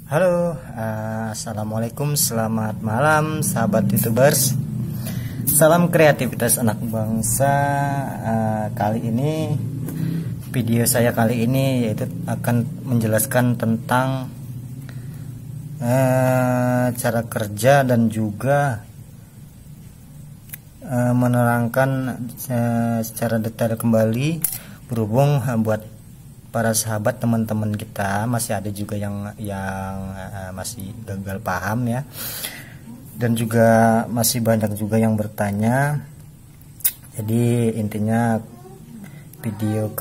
Halo, assalamualaikum, selamat malam sahabat youtubers. Salam kreativitas anak bangsa. Kali ini video saya yaitu akan menjelaskan tentang cara kerja dan juga menerangkan secara detail kembali, berhubung buat para sahabat teman-teman kita masih ada juga yang masih gagal paham ya, dan juga masih banyak juga yang bertanya. Jadi intinya video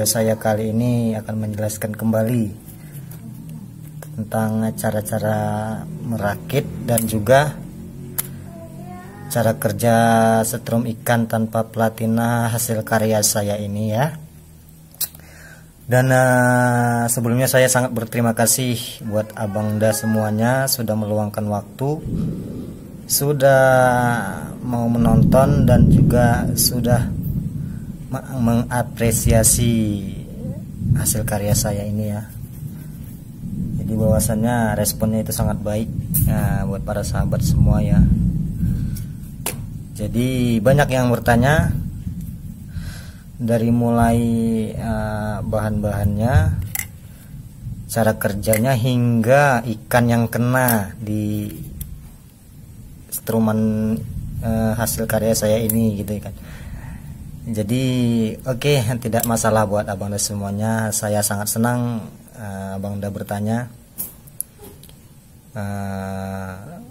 saya kali ini akan menjelaskan kembali tentang cara-cara merakit dan juga cara kerja setrum ikan tanpa platina hasil karya saya ini ya. Dan sebelumnya saya sangat berterima kasih buat abangda semuanya sudah meluangkan waktu, sudah mau menonton dan juga sudah mengapresiasi hasil karya saya ini ya. Jadi bahwasannya responnya itu sangat baik buat para sahabat semua ya. Jadi banyak yang bertanya, dari mulai bahan-bahannya, cara kerjanya, hingga ikan yang kena di struman hasil karya saya ini gitu kan. Jadi oke, tidak masalah buat abangda semuanya. Saya sangat senang abangda bertanya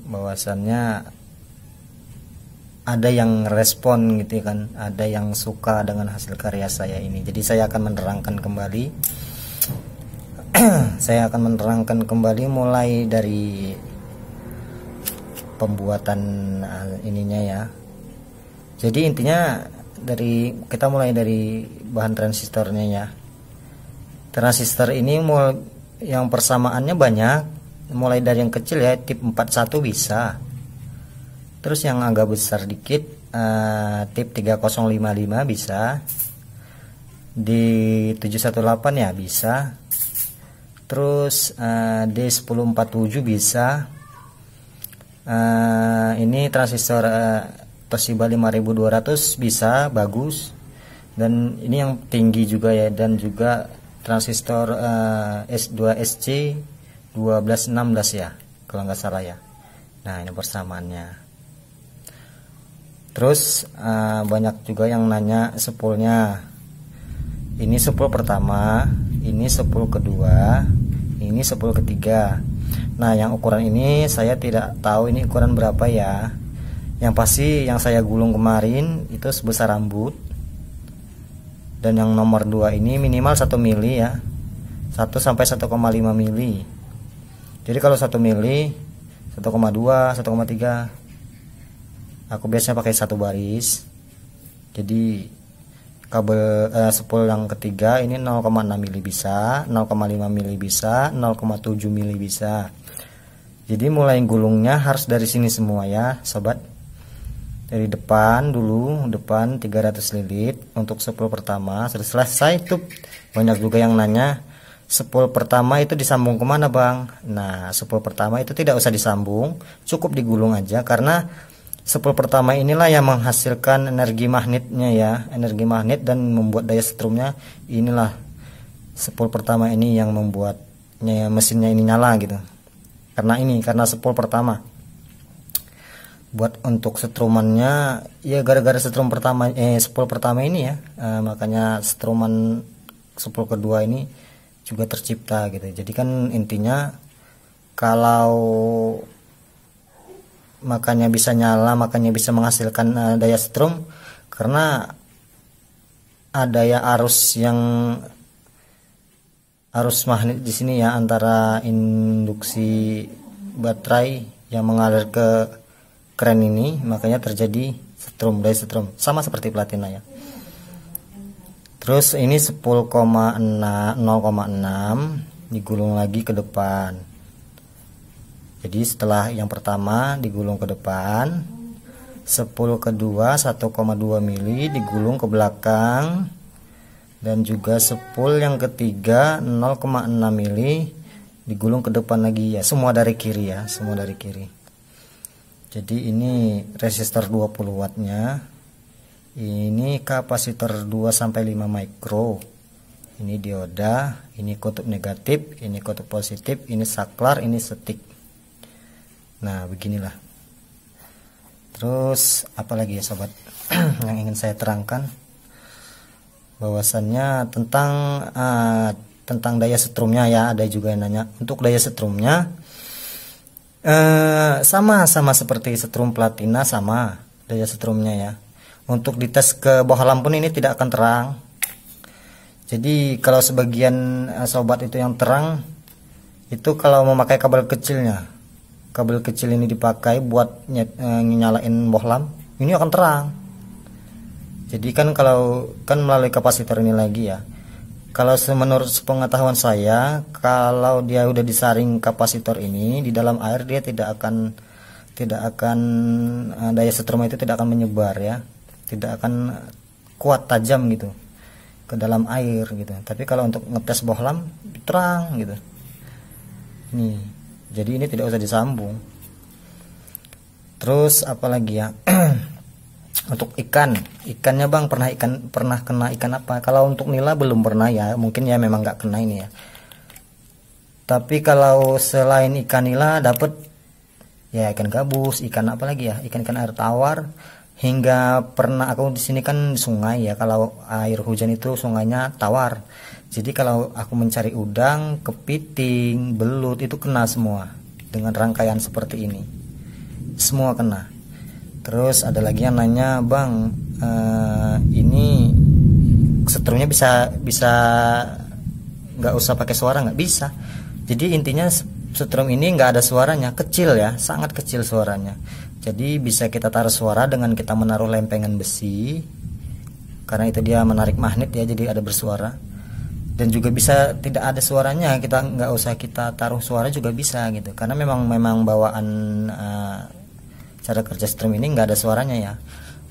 bahwasannya ada yang respon gitu kan, ada yang suka dengan hasil karya saya ini. Jadi saya akan menerangkan kembali saya akan menerangkan kembali mulai dari pembuatan ininya ya. Jadi intinya kita mulai dari bahan transistornya ya. Transistor ini yang persamaannya banyak, mulai dari yang kecil ya, tip 41 bisa. Terus yang agak besar dikit tip 3055 bisa, di 718 ya bisa, terus D1047 bisa. Ini transistor Toshiba 5200 bisa, bagus. Dan ini yang tinggi juga ya, dan juga transistor S2SC 1216 ya kalau nggak salah ya. Nah ini persamaannya. Terus banyak juga yang nanya spoolnya. Ini spool pertama, ini spool kedua, ini spool ketiga. Nah yang ukuran ini saya tidak tahu ini ukuran berapa ya. Yang pasti yang saya gulung kemarin itu sebesar rambut. Dan yang nomor 2 ini minimal 1 mili ya, 1 sampai 1,5 mili. Jadi kalau 1 mili, 1,2, 1,3, aku biasanya pakai 1 baris. Jadi kabel spool yang ketiga ini 0,6 mili bisa, 0,5 mili bisa, 0,7 mili bisa. Jadi mulai gulungnya harus dari sini semua ya sobat. Dari depan dulu, depan 300 lilit untuk spool pertama. Sudah selesai tuh. Banyak juga yang nanya, spool pertama itu disambung kemana bang? Nah spool pertama itu tidak usah disambung, cukup digulung aja, karena spool pertama inilah yang menghasilkan energi magnetnya ya, energi magnet, dan membuat daya setrumnya. Inilah spool pertama ini yang membuatnya mesinnya ini nyala gitu. Karena spool pertama. Buat untuk setrumannya ya gara-gara spool pertama ini ya, makanya spool kedua ini juga tercipta gitu. Jadi kan intinya kalau makanya bisa nyala, makanya bisa menghasilkan daya setrum, karena ada ya arus magnet di sini ya, antara induksi baterai yang mengalir ke kren ini, makanya terjadi daya setrum sama seperti platina ya. Terus ini 10,6 digulung lagi ke depan. Jadi setelah yang pertama digulung ke depan, spool kedua 1,2 mili digulung ke belakang, dan juga spool yang ketiga 0,6 mili digulung ke depan lagi ya, semua dari kiri ya, semua dari kiri. Jadi ini resistor 20 wattnya, ini kapasitor 2 sampai 5 mikro, ini dioda, ini kutub negatif, ini kutub positif, ini saklar, ini setik. Nah beginilah. Terus apalagi ya sobat yang ingin saya terangkan, bahwasannya tentang daya setrumnya ya, ada juga yang nanya. Untuk daya setrumnya sama seperti setrum platina, sama daya setrumnya ya. Untuk dites ke bawah lampu ini tidak akan terang. Jadi kalau sebagian sobat itu yang terang itu kalau memakai kabel kecilnya, kabel kecil ini dipakai buat nyalain bohlam, ini akan terang. Jadi kan kalau melalui kapasitor ini lagi ya, kalau menurut pengetahuan saya, kalau dia udah disaring kapasitor ini di dalam air, dia tidak akan daya setrum itu tidak akan menyebar ya, tidak akan kuat tajam gitu ke dalam air gitu. Tapi kalau untuk ngetes bohlam terang gitu. Nih, jadi ini tidak usah disambung. Terus apalagi ya? Untuk ikannya bang, pernah kena ikan apa? Kalau untuk nila belum pernah ya, mungkin ya memang nggak kena ini ya. Tapi kalau selain ikan nila dapat ya ikan gabus, ikan apa lagi ya, ikan air tawar, hingga pernah aku di sini kan sungai ya, kalau air hujan itu sungainya tawar. Jadi kalau aku mencari udang, kepiting, belut itu kena semua dengan rangkaian seperti ini, semua kena. Terus ada lagi yang nanya, bang, ini setrumnya bisa nggak usah pakai suara? Nggak bisa. Jadi intinya setrum ini nggak ada suaranya, kecil ya, sangat kecil suaranya. Jadi bisa kita taruh suara dengan kita menaruh lempengan besi, karena itu dia menarik magnet ya, jadi ada bersuara. Dan juga bisa tidak ada suaranya, kita nggak usah kita taruh suara juga bisa gitu, karena memang bawaan cara kerja setrum ini nggak ada suaranya ya.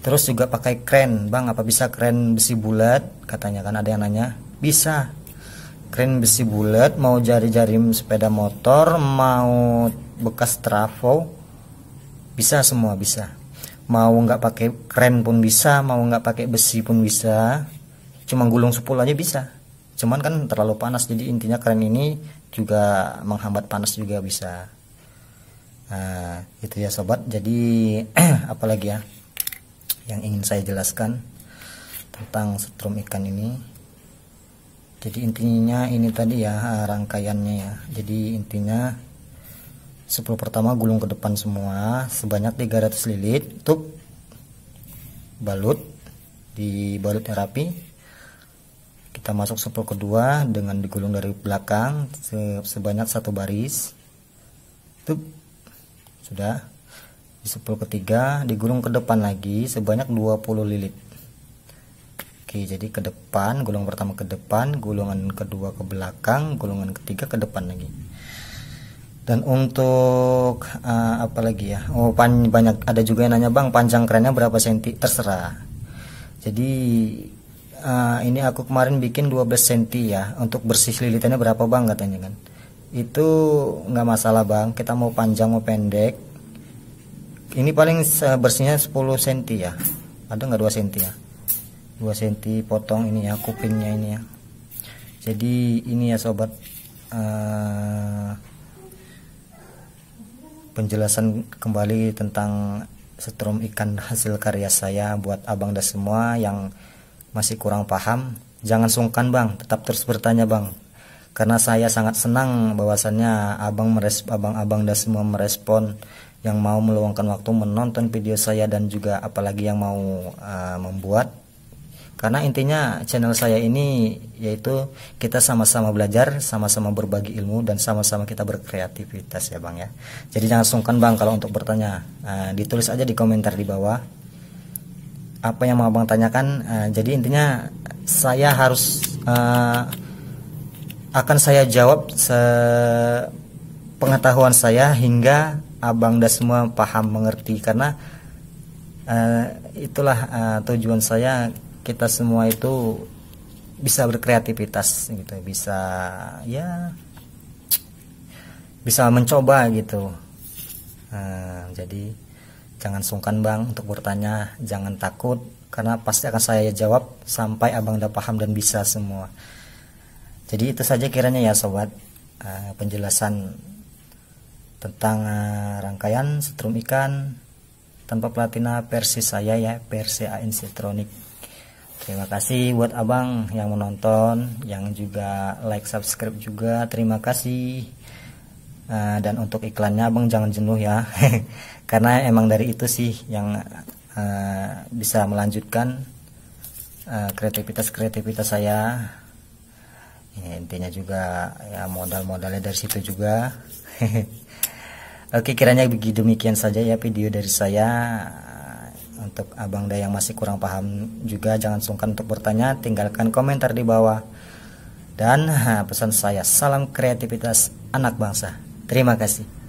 Terus juga pakai kren, bang, apa bisa kren besi bulat? Katanya kan ada yang nanya. Bisa. Kren besi bulat, mau jari-jari sepeda motor, mau bekas trafo, bisa semua bisa. Mau nggak pakai kren pun bisa, mau nggak pakai besi pun bisa. Cuma gulung sepul aja bisa. Cuman kan terlalu panas, jadi intinya kren ini juga menghambat panas juga bisa. Nah, itu ya sobat. Jadi apalagi ya yang ingin saya jelaskan tentang setrum ikan ini. Jadi intinya ini tadi ya rangkaiannya ya. Jadi intinya 10 pertama gulung ke depan semua sebanyak 300 lilit, tuh balut, dibalutnya rapi. Kita masuk 10 kedua dengan digulung dari belakang sebanyak 1 baris, tuh sudah. Di 10 ketiga digulung ke depan lagi sebanyak 20 lilit. Oke, jadi ke depan, gulungan pertama ke depan, gulungan kedua ke belakang, gulungan ketiga ke depan lagi. Dan untuk apa lagi ya, oh banyak, ada juga yang nanya, bang, panjang kerennya berapa senti? Terserah. Jadi ini aku kemarin bikin 12 cm ya. Untuk bersih lilitannya berapa bang katanya kan. Itu nggak masalah bang, kita mau panjang mau pendek, ini paling bersihnya 10 cm ya, ada nggak 2 cm ya, 2 cm potong ini ya kupingnya ini ya. Jadi ini ya sobat, penjelasan kembali tentang setrum ikan hasil karya saya buat abang dan semua yang masih kurang paham. Jangan sungkan bang, tetap terus bertanya bang, karena saya sangat senang bahwasannya abang dan semua merespon, yang mau meluangkan waktu menonton video saya, dan juga apalagi yang mau membuat. Karena intinya channel saya ini yaitu kita sama-sama belajar, sama-sama berbagi ilmu, dan sama-sama kita berkreativitas ya bang ya. Jadi jangan sungkan bang kalau untuk bertanya, ditulis aja di komentar di bawah apa yang mau abang tanyakan. Jadi intinya saya harus akan saya jawab sepengetahuan saya hingga abang dan semua paham mengerti, karena itulah tujuan saya, kita semua itu bisa berkreativitas gitu, bisa ya bisa mencoba gitu. Jadi jangan sungkan Bang untuk bertanya, jangan takut, karena pasti akan saya jawab sampai Abang udah paham dan bisa semua. Jadi itu saja kiranya ya sobat, penjelasan tentang rangkaian setrum ikan tanpa platina versi saya ya, versi ANC Tronic. Terima kasih buat Abang yang menonton, yang juga like, subscribe juga, terima kasih. Dan untuk iklannya Abang jangan jenuh ya karena emang dari itu sih yang bisa melanjutkan kreativitas saya. Intinya juga ya modal-modalnya dari situ juga. Oke, kiranya begitu, demikian saja ya video dari saya. Untuk Abang yang masih kurang paham juga jangan sungkan untuk bertanya, tinggalkan komentar di bawah. Dan pesan saya, salam kreativitas anak bangsa. Terima kasih.